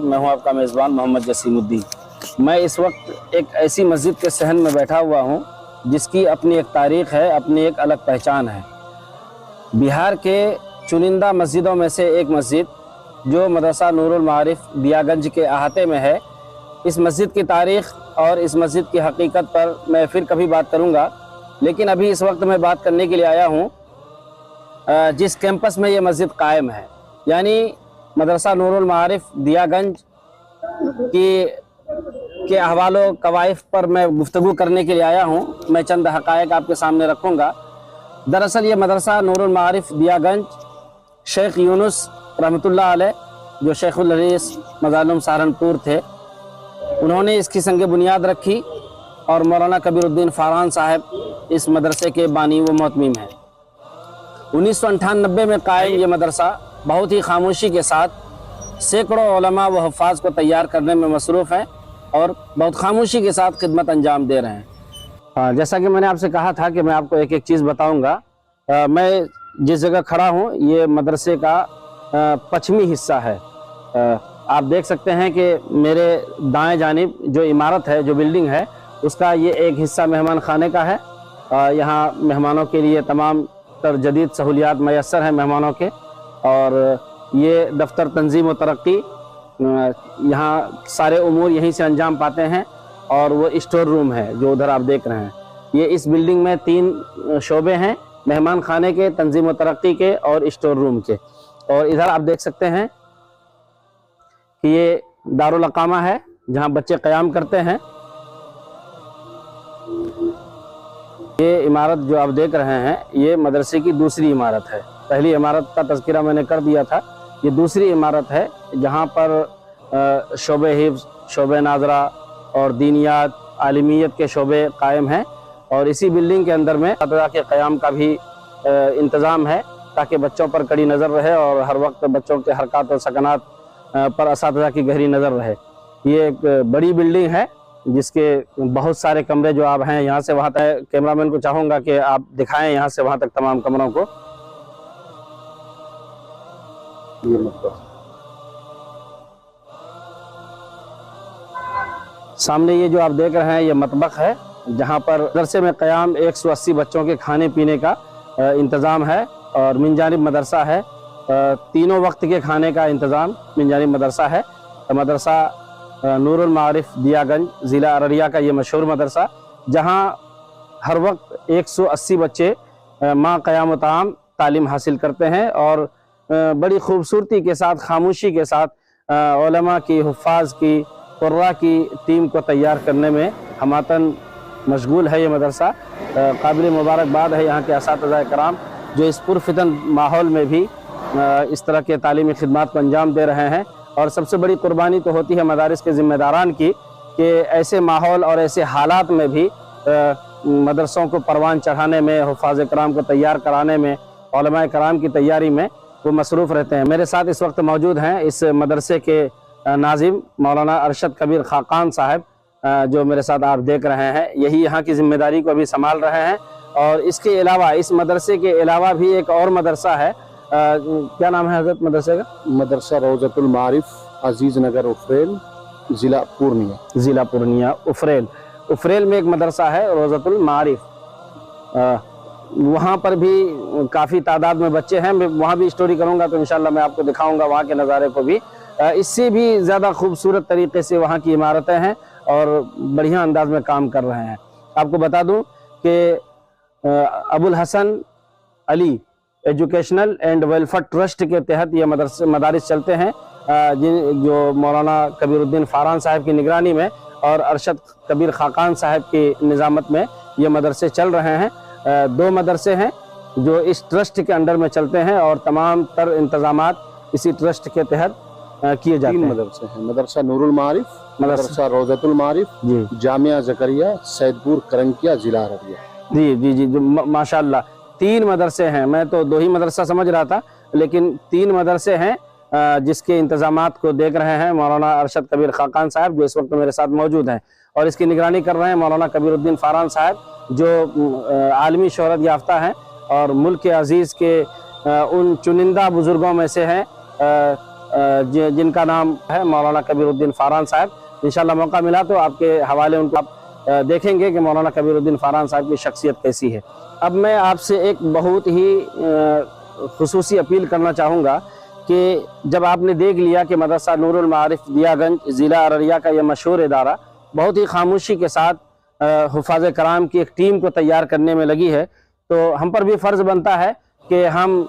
मैं हूं आपका मेज़बान मोहम्मद जसीमुद्दीन। मैं इस वक्त एक ऐसी मस्जिद के सहन में बैठा हुआ हूं जिसकी अपनी एक तारीख़ है, अपनी एक अलग पहचान है। बिहार के चुनिंदा मस्जिदों में से एक मस्जिद जो मदरसा नूरुल मारिफ दियागंज के अहाते में है। इस मस्जिद की तारीख़ और इस मस्जिद की हकीकत पर मैं फिर कभी बात करूंगा, लेकिन अभी इस वक्त मैं बात करने के लिए आया हूं जिस कैंपस में ये मस्जिद कायम है, यानी मदरसा नूरुल मारिफ दियागंज के अहवालों कवाइफ पर मैं गुफ्तगू करने के लिए आया हूँ। मैं चंद हक़ाइक़ आपके सामने रखूँगा। दरअसल ये मदरसा नूरुल मारिफ दियागंज शेख यूनुस रहमतुल्लाह अलैह, जो शेखुल हदीस मज़ालुम सहारनपुर थे, उन्होंने इसकी संग बुनियाद रखी और मौलाना कबीरुद्दीन फ़ारान साहब इस मदरसे के बानी व मोहतमीम हैं। 1998 में कायम ये मदरसा बहुत ही खामोशी के साथ सैकड़ों उलमा व हफ़ाज को तैयार करने में मसरूफ़ हैं और बहुत खामोशी के साथ खिदमत अंजाम दे रहे हैं। जैसा कि मैंने आपसे कहा था कि मैं आपको एक एक चीज़ बताऊंगा। मैं जिस जगह खड़ा हूं ये मदरसे का पश्चिमी हिस्सा है। आप देख सकते हैं कि मेरे दाएं जानिब जो इमारत है, जो बिल्डिंग है, उसका ये एक हिस्सा मेहमान खाने का है। यहाँ मेहमानों के लिए तमाम तर जदीद सहूलियात मैसर हैं मेहमानों के। और ये दफ्तर तंजीम व तरक्की, यहाँ सारे उमूर यहीं से अंजाम पाते हैं। और वो स्टोर रूम है जो उधर आप देख रहे हैं। ये इस बिल्डिंग में 3 शोबे हैं, मेहमान खाने के, तंजीम व तरक्की के और स्टोर रूम के। और इधर आप देख सकते हैं कि ये दारुल अकामा है जहाँ बच्चे क़याम करते हैं। ये इमारत जो आप देख रहे हैं ये मदरसे की दूसरी इमारत है। पहली इमारत का तज़किरा मैंने कर दिया था। ये दूसरी इमारत है जहाँ पर शोबे हिफ्ज़, शोबे नाज़रा और दीनियात, आलिमियत के शोबे कायम हैं। और इसी बिल्डिंग के अंदर में अतवा के क़याम का भी इंतज़ाम है ताकि बच्चों पर कड़ी नज़र रहे और हर वक्त बच्चों के हरकत और सकनात पर असातिज़ा की गहरी नज़र रहे। ये एक बड़ी बिल्डिंग है जिसके बहुत सारे कमरे जो आप हैं यहाँ से वहाँ तक, कैमरामैन को चाहूँगा कि आप दिखाएं यहाँ से वहाँ तक तमाम कमरों को। सामने ये जो आप देख रहे हैं ये मतबख है जहाँ पर मदरसे में क़याम 180 बच्चों के खाने पीने का इंतज़ाम है। और मिन जानिब मदरसा है, तीनों वक्त के खाने का इंतज़ाम मिन जानिब मदरसा है। मदरसा नूरुल मारिफ दियागंज ज़िला अररिया का ये मशहूर मदरसा, जहाँ हर वक्त 180 बच्चे माँ क़याम व ताम तालीम हासिल करते हैं और बड़ी खूबसूरती के साथ, खामोशी के साथ उलमा की, हुफ़ाज़ की, क़ुर्रा की टीम को तैयार करने में हमातन मशगूल है। ये मदरसा काबिल मुबारकबाद है यहाँ के असातिज़ा कराम जो इस पुरफितन माहौल में भी इस तरह के तालीमी खिदमात को अंजाम दे रहे हैं। और सबसे बड़ी कुर्बानी तो होती है मदारिस के ज़िम्मेदारान की कि ऐसे माहौल और ऐसे हालात में भी मदरसों को परवान चढ़ाने में, हुफ़ाज़ कराम को तैयार कराने में, उलमाए कराम की तैयारी में वो मसरूफ़ रहते हैं। मेरे साथ इस वक्त मौजूद हैं इस मदरसे के नाज़िम मौलाना अरशद कबीर खाकान साहब, जो मेरे साथ आप देख रहे हैं, यही यहाँ की ज़िम्मेदारी को अभी संभाल रहे हैं। और इसके अलावा, इस मदरसे के अलावा भी एक और मदरसा है, क्या नाम है हज़रत मदरसे का? मदरसा रोज़तुल मारिफ अजीज़ नगर उफरेल, ज़िला पूर्णिया उफरेल में एक मदरसा है रोज़तुल मारिफ। वहाँ पर भी काफ़ी तादाद में बच्चे हैं। मैं वहाँ भी स्टोरी करूँगा तो इंशाल्लाह मैं आपको दिखाऊँगा वहाँ के नज़ारे को भी। इससे भी ज़्यादा खूबसूरत तरीके से वहाँ की इमारतें हैं और बढ़िया अंदाज में काम कर रहे हैं। आपको बता दूँ कि Abul Hasan Ali educational and welfare trust के तहत ये मदारिस चलते हैं, जो मौलाना कबीरुद्दीन फ़ारान साहब की निगरानी में और अरशद कबीर खाकान साहब की निज़ामत में ये मदरसे चल रहे हैं। 2 मदरसे हैं जो इस ट्रस्ट के अंडर में चलते हैं और तमाम तर इंतज़ामात इसी ट्रस्ट के तहत किए जाते हैं। 3 मदरसे हैं, मदरसा नूरुल मारिफ, मदरसा रोज़तुल मारिफ, जामिया ज़करिया सैदपुर करंकिया ज़िला अररिया। जी, माशाअल्लाह 3 मदरसे हैं। मैं तो 2 ही मदरसा समझ रहा था, लेकिन 3 मदरसे हैं जिसके इंतज़ामात को देख रहे हैं मौलाना अरशद कबीर खाकान साहब, जो इस वक्त मेरे साथ मौजूद हैं। और इसकी निगरानी कर रहे हैं मौलाना कबीरुद्दीन फ़ारान साहब, जो आलमी शोहरत याफ्ता हैं और मुल्क अज़ीज़ के उन चुनिंदा बुज़ुर्गों में से हैं جن کا نام ہے مولانا کبیر الدین فاران صاحب. انشاءاللہ موقع ملا تو آپ کے حوالے ان کو آپ دیکھیں گے کہ مولانا کبیر الدین فاران صاحب کی شخصیت کیسی ہے. اب میں آپ سے ایک بہت ہی خصوصی اپیل کرنا چاہوں گا کہ جب آپ نے دیکھ لیا کہ مدرسہ نور المعارف دیا گنج ضلع ارریہ کا یہ مشہور ادارہ بہت ہی خاموشی کے ساتھ حفاظ کرام کی ایک ٹیم کو تیار کرنے میں لگی ہے، تو ہم پر بھی فرض بنتا ہے کہ ہم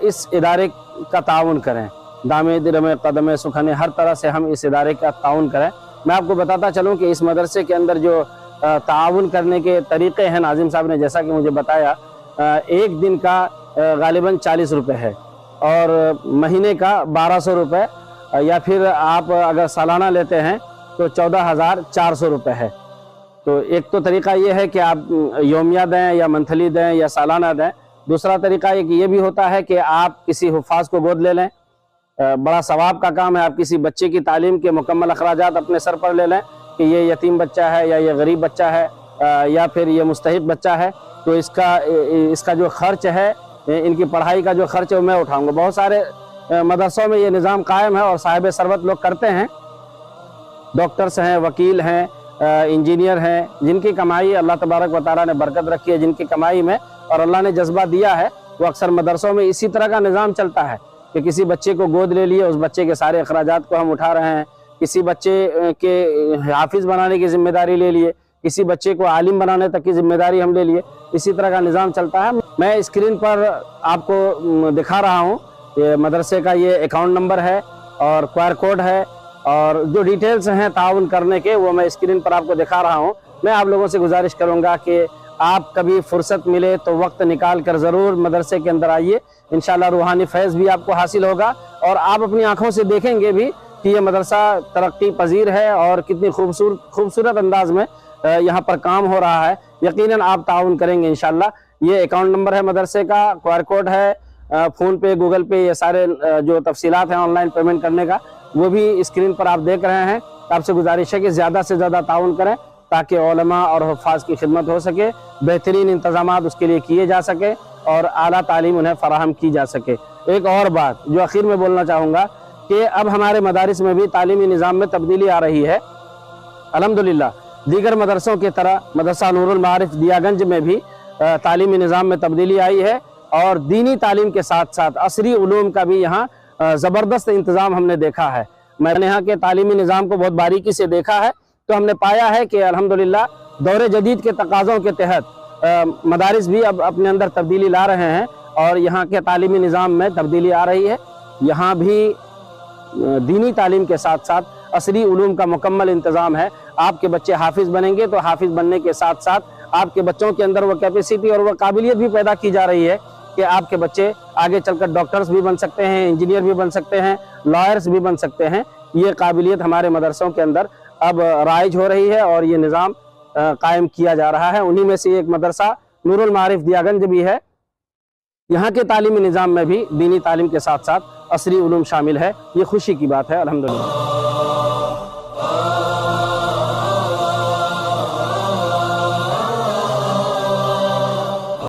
اس ادارے کا تعاون کریں. دامے درمے قدمے سکھنے ہر طرح سے ہم اس ادارے کا تعاون کریں. میں آپ کو بتاتا چلوں کہ اس مدرسے کے اندر جو تعاون کرنے کے طریقے ہیں، ناظم صاحب نے جیسا کہ مجھے بتایا، ایک دن کا غالباً 40 روپے ہے اور مہینے کا 1200 روپے، یا پھر آپ اگر سالانہ لیتے ہیں تو 14,400 روپے ہے. تو ایک تو طریقہ یہ ہے کہ آپ یومیہ دیں یا منتھلی دیں یا سالانہ دیں. دوسرا طریقہ یہ بھی ہوتا ہے کہ آپ کسی حفاظ کو گود لے لیں. بڑا ثواب کا کام ہے. آپ کسی بچے کی تعلیم کے مکمل اخراجات اپنے سر پر لے لیں کہ یہ یتیم بچہ ہے یا یہ غریب بچہ ہے یا پھر یہ مستحق بچہ ہے، تو اس کا جو خرچ ہے، ان کی پڑھائی کا جو خرچ ہے وہ میں اٹھاؤں گا. بہت سارے مدرسوں میں یہ نظام قائم ہے اور صاحب ثروت لوگ کرتے ہیں. ڈاکٹرز ہیں، وکیل ہیں، انجینئر ہیں، جن کی کمائی اللہ تبارک و تعالیٰ نے برکت رکھی ہے، جن کی کمائی میں اور اللہ نے جذبہ دیا ہے، وہ اکثر مدرسوں میں اسی طرح کا نظام چلتا ہے کہ کسی بچے کو گود لے لیے، اس بچے کے سارے اخراجات کو ہم اٹھا رہے ہیں. کسی بچے کے حافظ بنانے کی ذمہ داری لے لیے، کسی بچے کو عالم بنانے تک کی ذمہ داری ہم لے لیے. اسی طرح کا نظام چلتا ہے. میں اسکرین پر آپ کو دکھا رہا ہوں، یہ مدرسے کا یہ اکاؤنٹ نمبر ہے اور QR کوڈ ہے، اور جو ڈیٹیلز ہیں تعاون کرنے کے وہ میں اسکرین پر آپ کو دکھا رہا ہوں. میں آپ لوگوں سے گزارش کروں گا کہ آپ کبھی فرصت ملے تو وقت نکال کر ضرور مدرسے کے اندر آئیے. انشاءاللہ روحانی فیض بھی آپ کو حاصل ہوگا اور آپ اپنی آنکھوں سے دیکھیں گے بھی کہ یہ مدرسہ ترقی پذیر ہے اور کتنی خوبصورت انداز میں یہاں پر کام ہو رہا ہے. یقیناً آپ تعاون کریں گے انشاءاللہ. یہ اکاؤنٹ نمبر ہے مدرسے کا، QR کوڈ ہے، فون پے، گوگل پے، یہ سارے جو تفصیلات ہیں آن لائن پیمنٹ کرنے کا وہ بھی اسکرین پر آپ دیکھ رہے ہیں. آپ سے گزارش ہے کہ زیادہ سے زیادہ تعاون کریں تاکہ علماء اور حفاظ کی خدمت ہو سکے، بہترین انتظامات اس کے لیے کیے جا سکے اور اعلیٰ تعلیم انہیں فراہم کی جا سکے. ایک اور بات جو اخیر میں بولنا چاہوں گا کہ اب ہمارے مدارس میں بھی تعلیمی نظام میں تبدیلی آ رہی ہے. الحمدللہ دیگر مدرسوں کی طرح مدرسہ نور المعارف دیا گنج میں بھی تعلیمی نظام میں تبدیلی آئی ہے اور دینی تعلیم کے ساتھ ساتھ عصری علوم کا بھی یہاں زبردست انتظام ہم نے دیکھا ہے. میں نے یہاں کے تعلیمی نظام کو بہت باریکی سے دیکھا ہے تو ہم نے پایا ہے کہ الحمدللہ دور جدید کے تقاضوں کے تحت مدارس بھی اب اپنے اندر تبدیلی لا رہے ہیں اور یہاں کے تعلیمی نظام میں تبدیلی آ رہی ہے. یہاں بھی دینی تعلیم کے ساتھ ساتھ عصری علوم کا مکمل انتظام ہے. آپ کے بچے حافظ بنیں گے تو حافظ بننے کے ساتھ ساتھ آپ کے بچوں کے اندر وہ کیپیسٹی اور وہ قابلیت بھی پیدا کی جا رہی ہے کہ آپ کے بچے آگے چل کر ڈاکٹرز بھی بن سکتے ہیں، انجینئر بھی بن سکتے ہیں، لائرز بھی بن سکتے ہیں. یہ قابلیت ہمارے مدرسوں کے اندر اب رائج ہو رہی ہے اور یہ نظام قائم کیا جا رہا ہے. انہی میں سے ایک مدرسہ نور المعارف دیا گنج بھی ہے. یہاں کے تعلیمی نظام میں بھی دینی تعلیم کے ساتھ ساتھ عصری علوم شامل ہے. یہ خوشی کی بات ہے الحمدللہ.